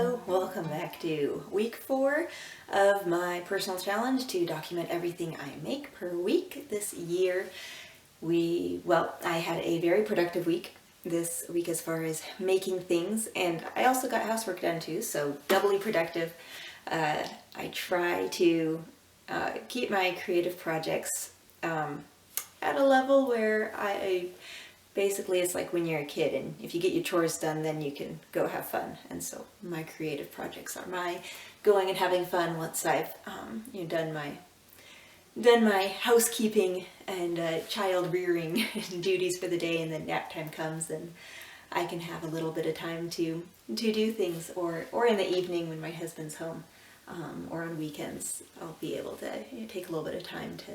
Hello, welcome back to week 4 of my personal challenge to document everything I make per week this year. I had a very productive week this week as far as making things, and I also got housework done too, so doubly productive. I try to keep my creative projects at a level where basically, it's like when you're a kid and if you get your chores done, then you can go have fun. And so my creative projects are my going and having fun once I've done my housekeeping and child rearing duties for the day, and then nap time comes and I can have a little bit of time to do things, or in the evening when my husband's home, or on weekends I'll be able to take a little bit of time to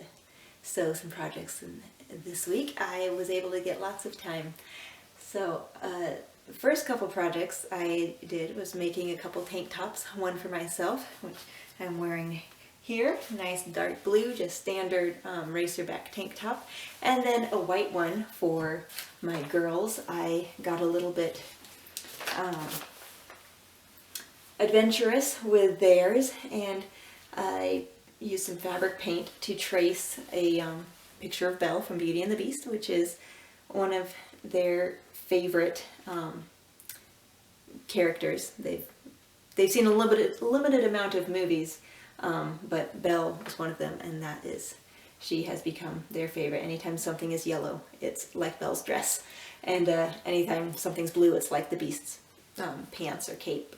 sew some projects. And this week I was able to get lots of time. So the first couple projects I did was making a couple tank tops, one for myself, which I'm wearing here, nice dark blue, just standard racerback tank top, and then a white one for my girls. I got a little bit adventurous with theirs, and I used some fabric paint to trace a picture of Belle from Beauty and the Beast, which is one of their favorite characters. They've seen a limited amount of movies, but Belle is one of them, and she has become their favorite. Anytime something is yellow, it's like Belle's dress, and anytime something's blue, it's like the Beast's pants or cape.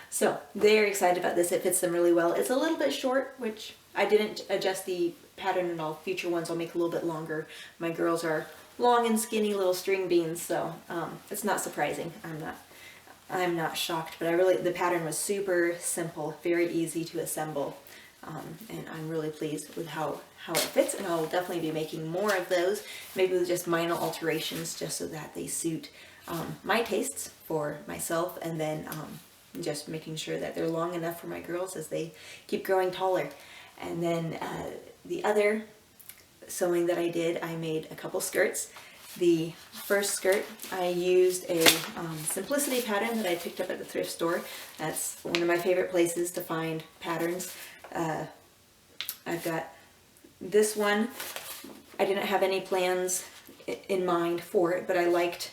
So they're excited about this. It fits them really well. It's a little bit short, which I didn't adjust the pattern at all. Future ones I'll make a little bit longer. My girls are long and skinny little string beans, so it's not surprising. I'm not shocked, but the pattern was super simple, very easy to assemble, and I'm really pleased with how it fits, and I'll definitely be making more of those, maybe with just minor alterations, just so that they suit my tastes for myself, and then just making sure that they're long enough for my girls as they keep growing taller. And then the other sewing that I did, I made a couple skirts. The first skirt, I used a Simplicity pattern that I picked up at the thrift store. That's one of my favorite places to find patterns. I've got this one. I didn't have any plans in mind for it, but I liked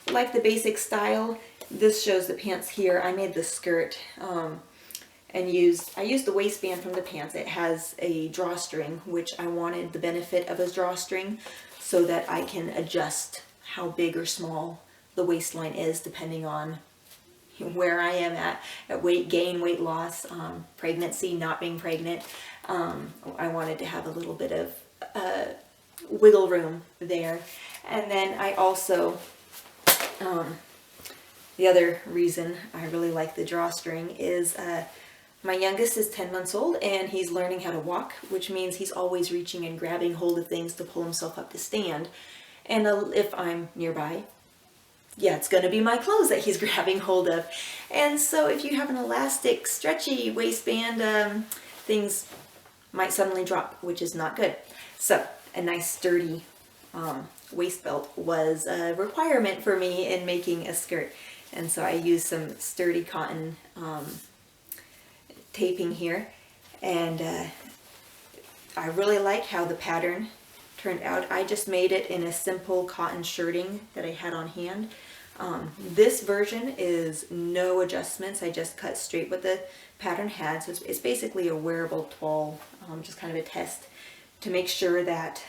the basic style. This shows the pants here. I made the skirt and I used the waistband from the pants. It has a drawstring, which I wanted the benefit of a drawstring so that I can adjust how big or small the waistline is depending on where I am at weight gain, weight loss, pregnancy, not being pregnant. I wanted to have a little bit of wiggle room there. And then I also the other reason I really like the drawstring is my youngest is 10 months old and he's learning how to walk, which means he's always reaching and grabbing hold of things to pull himself up to stand. And if I'm nearby, it's going to be my clothes that he's grabbing hold of. And so if you have an elastic, stretchy waistband, things might suddenly drop, which is not good. So a nice sturdy waist belt was a requirement for me in making a skirt. And so I used some sturdy cotton taping here, and I really like how the pattern turned out. I just made it in a simple cotton shirting that I had on hand. This version is no adjustments. I just cut straight what the pattern had. So it's basically a wearable toile, just kind of a test to make sure that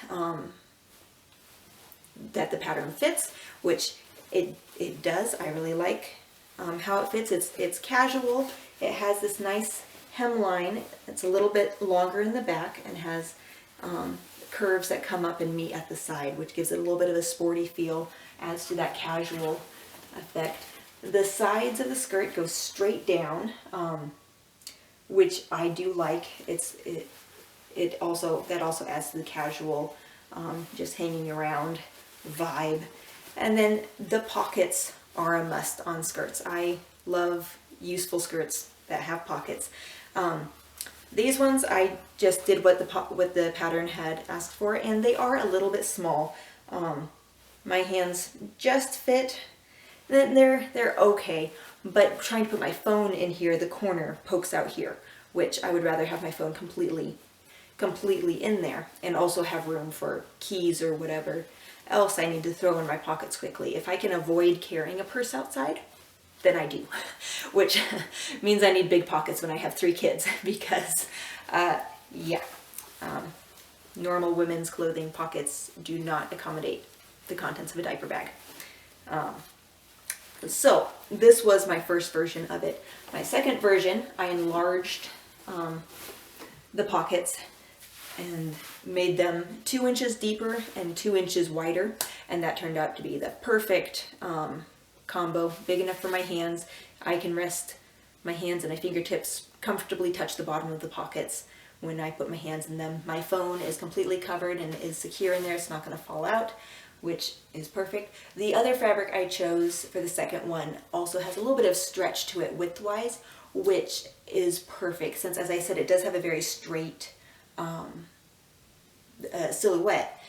that the pattern fits, which it does. I really like how it fits. It's casual. It has this nice hemline. It's a little bit longer in the back and has curves that come up and meet at the side, which gives it a little bit of a sporty feel, adds to that casual effect. The sides of the skirt go straight down, which I do like. That also adds to the casual, just hanging around vibe. And then the pockets are a must on skirts. I love useful skirts that have pockets. These ones I just did what the pattern had asked for, and they are a little bit small. My hands just fit then they're okay. But trying to put my phone in here, the corner pokes out here, which I would rather have my phone completely in there, and also have room for keys or whatever else I need to throw in my pockets quickly. If I can avoid carrying a purse outside, then I do, which means I need big pockets when I have 3 kids because, yeah, normal women's clothing pockets do not accommodate the contents of a diaper bag. So this was my first version of it. My second version, I enlarged the pockets and made them 2 inches deeper and 2 inches wider, and that turned out to be the perfect combo, big enough for my hands. I can rest my hands and my fingertips comfortably touch the bottom of the pockets when I put my hands in them. My phone is completely covered and is secure in there. It's not going to fall out, which is perfect. The other fabric I chose for the second one also has a little bit of stretch to it widthwise, which is perfect since, as I said, it does have a very straight silhouette.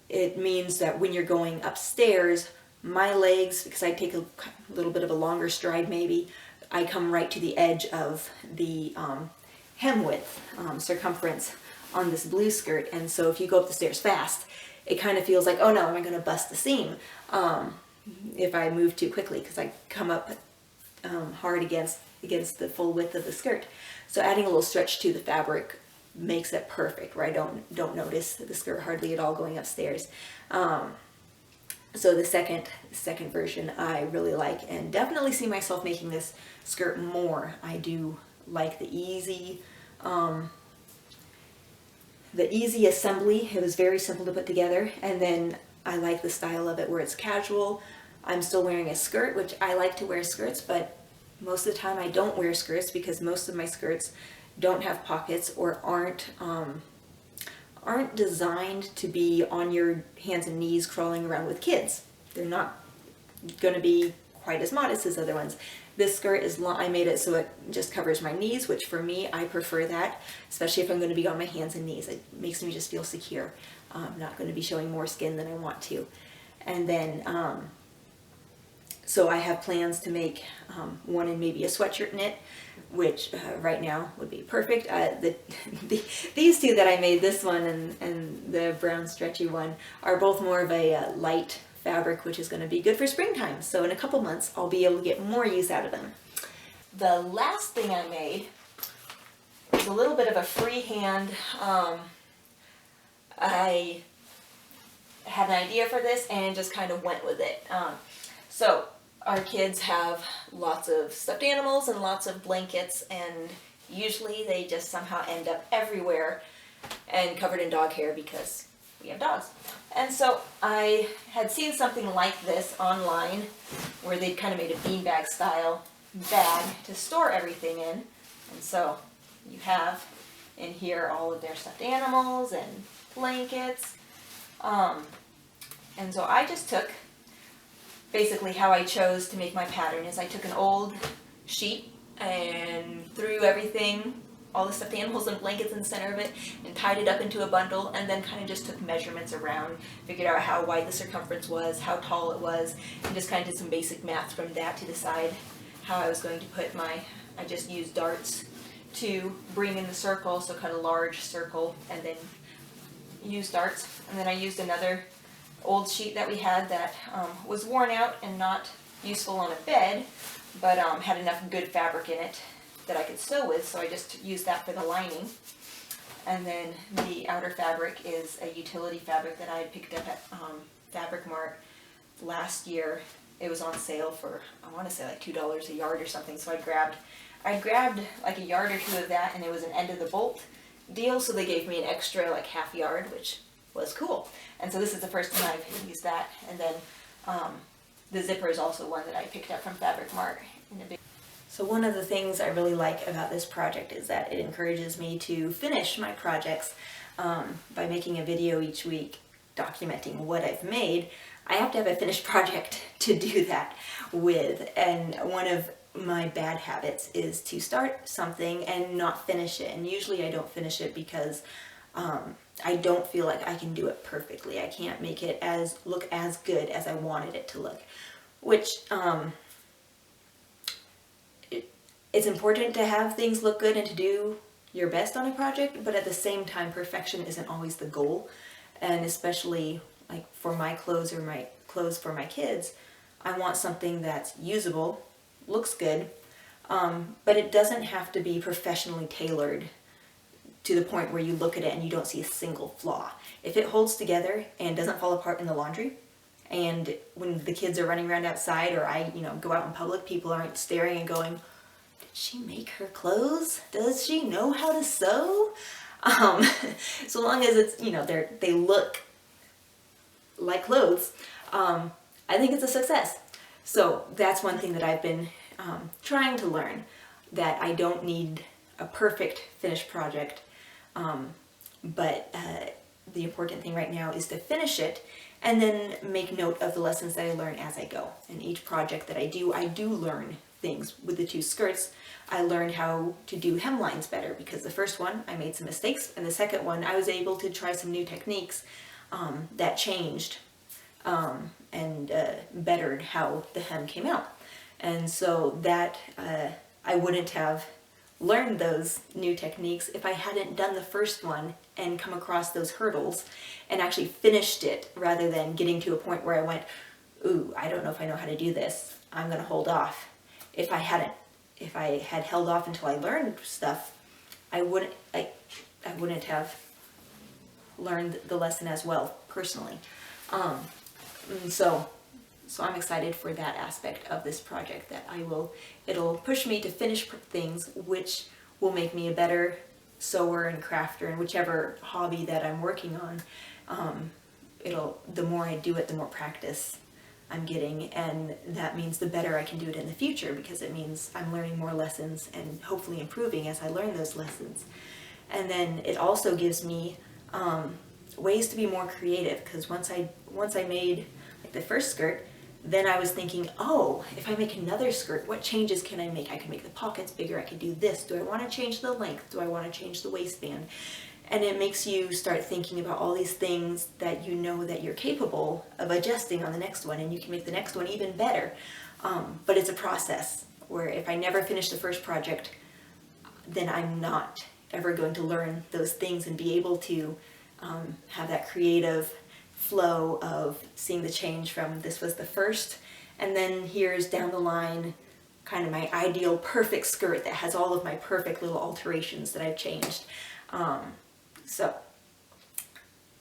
It means that when you're going upstairs, my legs, because I take a little bit of a longer stride maybe, I come right to the edge of the hem width, circumference on this blue skirt, and so if you go up the stairs fast, it kind of feels like, oh no, am I going to bust the seam if I move too quickly, because I come up hard against the full width of the skirt. So adding a little stretch to the fabric makes it perfect, where I don't notice the skirt hardly at all going upstairs. So the second version I really like, and definitely see myself making this skirt more. I do like the easy assembly. It was very simple to put together, and then I like the style of it where it's casual. I'm still wearing a skirt, which I like to wear skirts, but most of the time I don't wear skirts because most of my skirts don't have pockets or aren't designed to be on your hands and knees crawling around with kids. They're not going to be quite as modest as other ones. This skirt is long. I made it so it just covers my knees, which for me, I prefer that, especially if I'm going to be on my hands and knees. It makes me just feel secure. I'm not going to be showing more skin than I want to. And then, so I have plans to make one in maybe a sweatshirt knit, which right now would be perfect. These two that I made, this one and the brown stretchy one, are both more of a light fabric, which is going to be good for springtime. So in a couple months, I'll be able to get more use out of them. The last thing I made was a little bit of a freehand. I had an idea for this and just kind of went with it. So our kids have lots of stuffed animals and lots of blankets, and usually they just somehow end up everywhere and covered in dog hair because we have dogs. And so I had seen something like this online where they kind of made a beanbag style bag to store everything in. And so you have in here all of their stuffed animals and blankets. And so I just took, basically how I chose to make my pattern is I took an old sheet and threw everything, all the stuffed animals and blankets in the center of it, and tied it up into a bundle, and then kind of just took measurements around, figured out how wide the circumference was, how tall it was, and just kind of did some basic math from that to decide how I was going to put I just used darts to bring in the circle, so cut a large circle and then use darts. And then I used another old sheet that we had that was worn out and not useful on a bed, but had enough good fabric in it that I could sew with, so I just used that for the lining. And then the outer fabric is a utility fabric that I had picked up at Fabric Mart last year. It was on sale for, I want to say like $2 a yard or something, so I grabbed like a yard or two of that, and it was an end of the bolt deal, so they gave me an extra like half yard, which was cool. And so this is the first time I've used that. And then the zipper is also one that I picked up from Fabric Mart in a big. So one of the things I really like about this project is that it encourages me to finish my projects by making a video each week documenting what I've made. I have to have a finished project to do that with, and one of my bad habits is to start something and not finish it, and usually I don't finish it because I don't feel like I can do it perfectly. I can't make it look as good as I wanted it to look. which it's important to have things look good and to do your best on a project, but at the same time, perfection isn't always the goal. And especially like for my clothes or my clothes for my kids, I want something that's usable, looks good, but it doesn't have to be professionally tailored to the point where you look at it and you don't see a single flaw. If it holds together and doesn't fall apart in the laundry, and when the kids are running around outside or I, go out in public, people aren't staring and going, did she make her clothes? Does she know how to sew? So long as it's, they look like clothes, I think it's a success. So that's one thing that I've been trying to learn, that I don't need a perfect finished project, but the important thing right now is to finish it and then make note of the lessons that I learn as I go. And each project that I do learn things. With the 2 skirts, I learned how to do hemlines better, because the first one I made some mistakes, and the second one I was able to try some new techniques that changed and bettered how the hem came out. And so that I wouldn't have learned those new techniques if I hadn't done the first one and come across those hurdles and actually finished it, rather than getting to a point where I went, ooh, I don't know if I know how to do this, I'm going to hold off. If I had held off until I learned stuff, I wouldn't have learned the lesson as well personally. So I'm excited for that aspect of this project, that it'll push me to finish things, which will make me a better sewer and crafter in whichever hobby that I'm working on. The more I do it, the more practice I'm getting, and that means the better I can do it in the future, because it means I'm learning more lessons and hopefully improving as I learn those lessons. And then it also gives me ways to be more creative, because once I made like the first skirt, then I was thinking, oh, if I make another skirt, what changes can I make? I can make the pockets bigger, I could do this. Do I want to change the length? Do I want to change the waistband? And it makes you start thinking about all these things that you know that you're capable of adjusting on the next one, and you can make the next one even better. But it's a process where if I never finish the first project, then I'm not ever going to learn those things and be able to have that creative flow of seeing the change from this was the first, and then here's down the line kind of my ideal perfect skirt that has all of my perfect little alterations that I've changed. So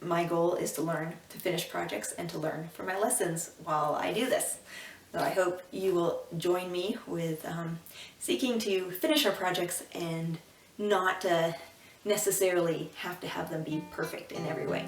my goal is to learn to finish projects and to learn from my lessons while I do this. So I hope you will join me with seeking to finish our projects and not necessarily have to have them be perfect in every way.